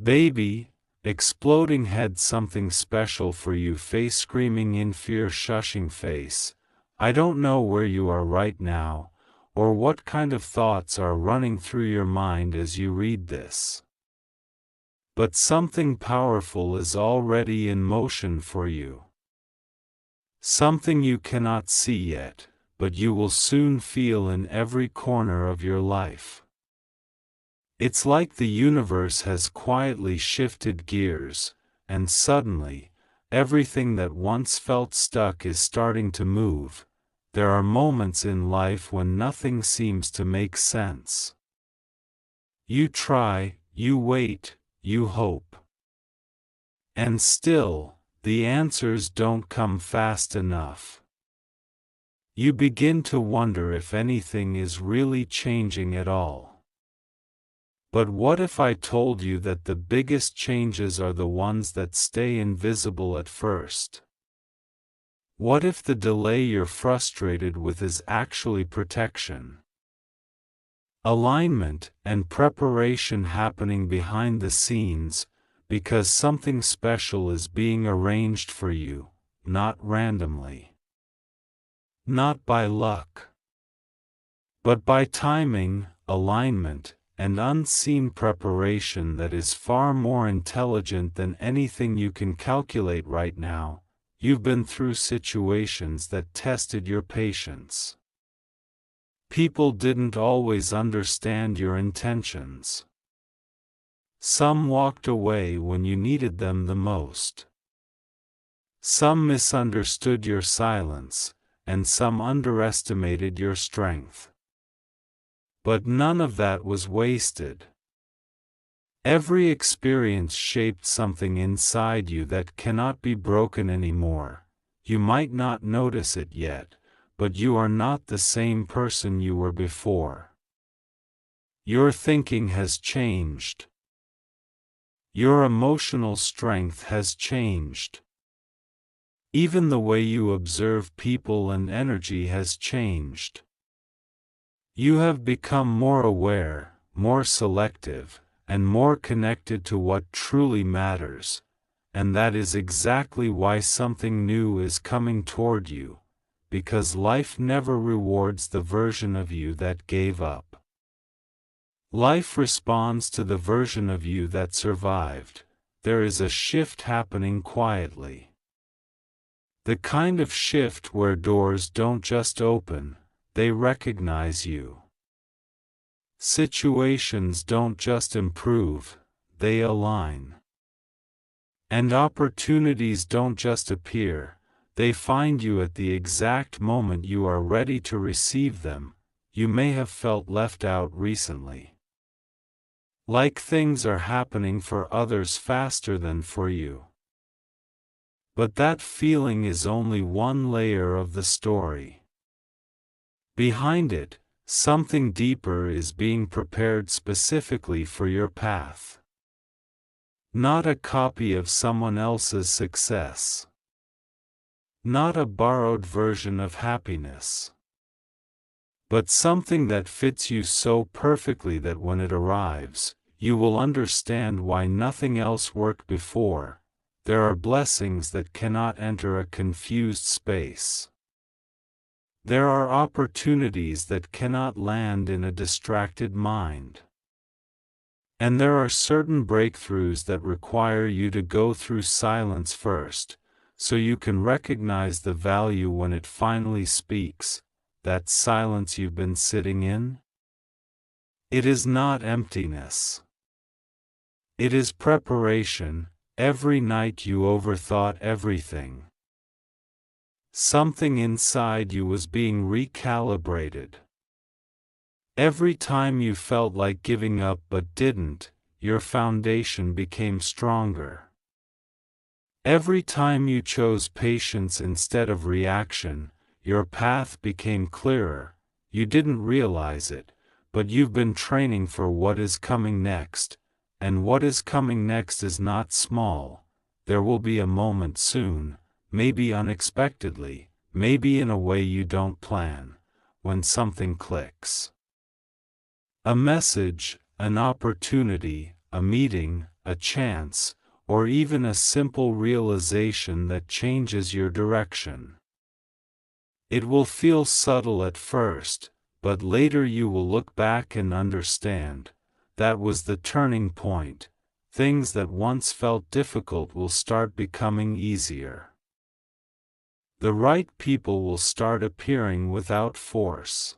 Baby, exploding head, something special for you. Face screaming in fear, shushing face. I don't know where you are right now, or what kind of thoughts are running through your mind as you read this. But something powerful is already in motion for you. Something you cannot see yet, but you will soon feel in every corner of your life. It's like the universe has quietly shifted gears, and suddenly, everything that once felt stuck is starting to move. There are moments in life when nothing seems to make sense. You try, you wait, you hope. And still, the answers don't come fast enough. You begin to wonder if anything is really changing at all. But what if I told you that the biggest changes are the ones that stay invisible at first? What if the delay you're frustrated with is actually protection? Alignment and preparation happening behind the scenes, because something special is being arranged for you, not randomly. Not by luck, but by timing, alignment, and unseen preparation that is far more intelligent than anything you can calculate right now. You've been through situations that tested your patience. People didn't always understand your intentions. Some walked away when you needed them the most. Some misunderstood your silence, and some underestimated your strength. But none of that was wasted. Every experience shaped something inside you that cannot be broken anymore. You might not notice it yet, but you are not the same person you were before. Your thinking has changed. Your emotional strength has changed. Even the way you observe people and energy has changed. You have become more aware, more selective, and more connected to what truly matters, and that is exactly why something new is coming toward you, because life never rewards the version of you that gave up. Life responds to the version of you that survived. There is a shift happening quietly. The kind of shift where doors don't just open, they recognize you. Situations don't just improve, they align. And opportunities don't just appear, they find you at the exact moment you are ready to receive them. You may have felt left out recently. Like things are happening for others faster than for you. But that feeling is only one layer of the story. Behind it, something deeper is being prepared specifically for your path. Not a copy of someone else's success. Not a borrowed version of happiness. But something that fits you so perfectly that when it arrives, you will understand why nothing else worked before. There are blessings that cannot enter a confused space. There are opportunities that cannot land in a distracted mind. And there are certain breakthroughs that require you to go through silence first, so you can recognize the value when it finally speaks. That silence you've been sitting in? It is not emptiness. It is preparation. Every night you overthought everything. Something inside you was being recalibrated. Every time you felt like giving up but didn't, your foundation became stronger. Every time you chose patience instead of reaction, your path became clearer. You didn't realize it, but you've been training for what is coming next, and what is coming next is not small. There will be a moment soon, maybe unexpectedly, maybe in a way you don't plan, when something clicks. A message, an opportunity, a meeting, a chance, or even a simple realization that changes your direction. It will feel subtle at first, but later you will look back and understand, that was the turning point. Things that once felt difficult will start becoming easier. The right people will start appearing without force.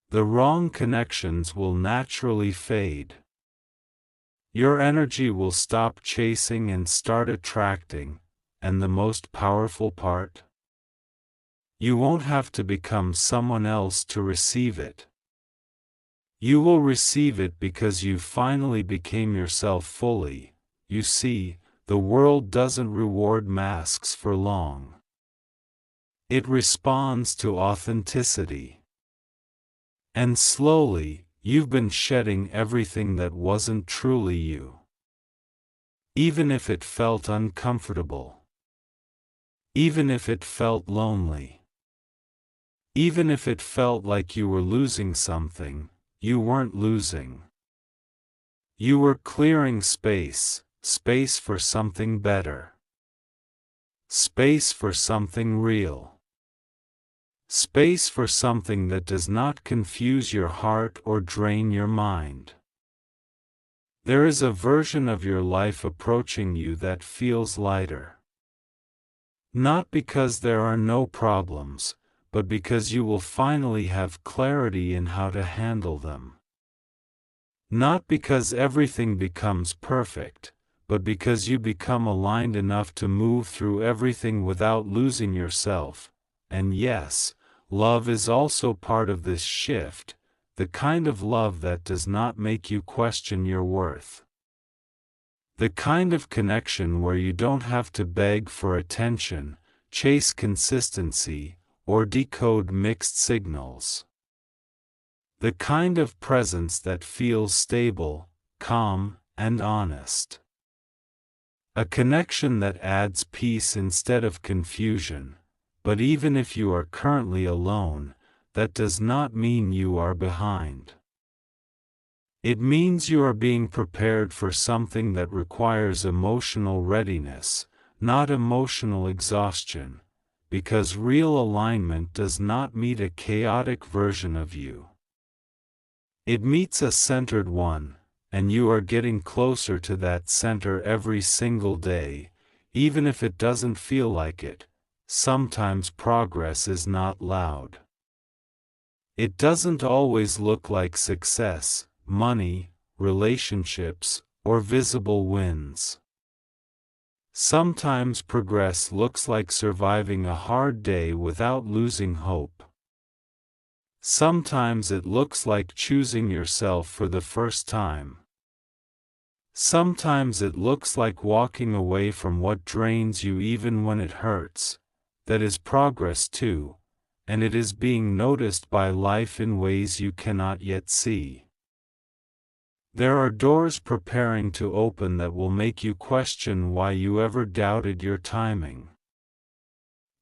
The wrong connections will naturally fade. Your energy will stop chasing and start attracting, and the most powerful part? You won't have to become someone else to receive it. You will receive it because you finally became yourself fully. You see, the world doesn't reward masks for long. It responds to authenticity. And slowly, you've been shedding everything that wasn't truly you. Even if it felt uncomfortable. Even if it felt lonely. Even if it felt like you were losing something, you weren't losing. You were clearing space, space for something better. Space for something real. Space for something that does not confuse your heart or drain your mind. There is a version of your life approaching you that feels lighter. Not because there are no problems, but because you will finally have clarity in how to handle them. Not because everything becomes perfect, but because you become aligned enough to move through everything without losing yourself. And yes, love is also part of this shift, the kind of love that does not make you question your worth. The kind of connection where you don't have to beg for attention, chase consistency, or decode mixed signals. The kind of presence that feels stable, calm, and honest. A connection that adds peace instead of confusion, but even if you are currently alone, that does not mean you are behind. It means you are being prepared for something that requires emotional readiness, not emotional exhaustion, because real alignment does not meet a chaotic version of you. It meets a centered one, and you are getting closer to that center every single day, even if it doesn't feel like it. Sometimes progress is not loud. It doesn't always look like success, money, relationships, or visible wins. Sometimes progress looks like surviving a hard day without losing hope. Sometimes it looks like choosing yourself for the first time. Sometimes it looks like walking away from what drains you even when it hurts. That is progress too, and it is being noticed by life in ways you cannot yet see. There are doors preparing to open that will make you question why you ever doubted your timing.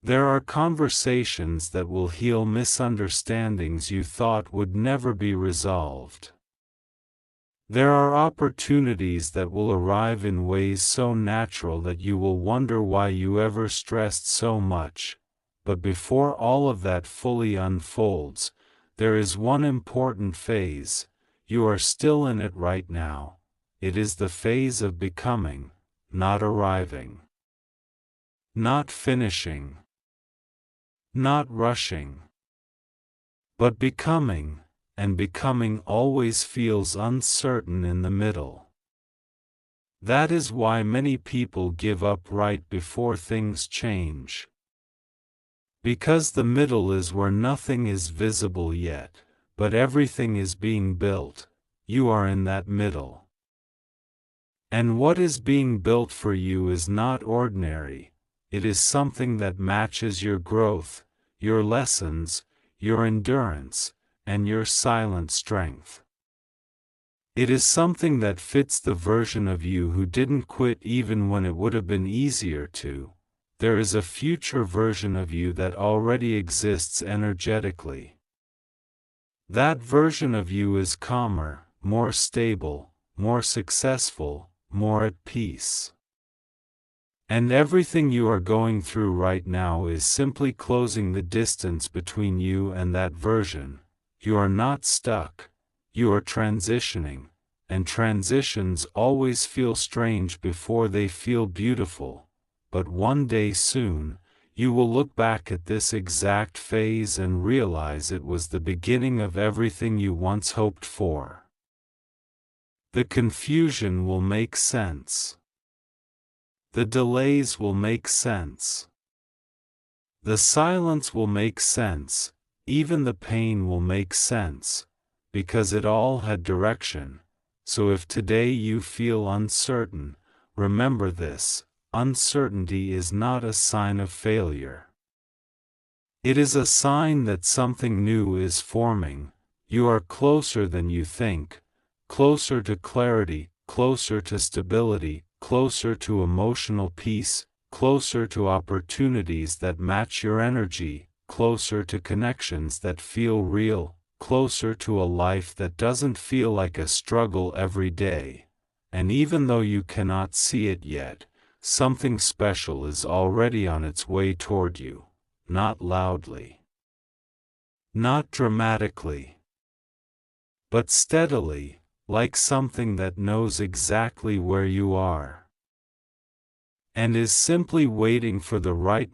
There are conversations that will heal misunderstandings you thought would never be resolved. There are opportunities that will arrive in ways so natural that you will wonder why you ever stressed so much. But before all of that fully unfolds, there is one important phase. You are still in it right now. It is the phase of becoming, not arriving. Not finishing. Not rushing. But becoming, and becoming always feels uncertain in the middle. That is why many people give up right before things change. Because the middle is where nothing is visible yet, but everything is being built. You are in that middle. And what is being built for you is not ordinary. It is something that matches your growth, your lessons, your endurance, and your silent strength. It is something that fits the version of you who didn't quit even when it would have been easier to. There is a future version of you that already exists energetically. That version of you is calmer, more stable, more successful, more at peace. And everything you are going through right now is simply closing the distance between you and that version. You are not stuck, you are transitioning, and transitions always feel strange before they feel beautiful, but one day soon, you will look back at this exact phase and realize it was the beginning of everything you once hoped for. The confusion will make sense. The delays will make sense. The silence will make sense, even the pain will make sense, because it all had direction. So if today you feel uncertain, remember this: uncertainty is not a sign of failure. It is a sign that something new is forming. You are closer than you think, closer to clarity, closer to stability, closer to emotional peace, closer to opportunities that match your energy, closer to connections that feel real, closer to a life that doesn't feel like a struggle every day. And even though you cannot see it yet, something special is already on its way toward you, not loudly, not dramatically, but steadily, like something that knows exactly where you are, and is simply waiting for the right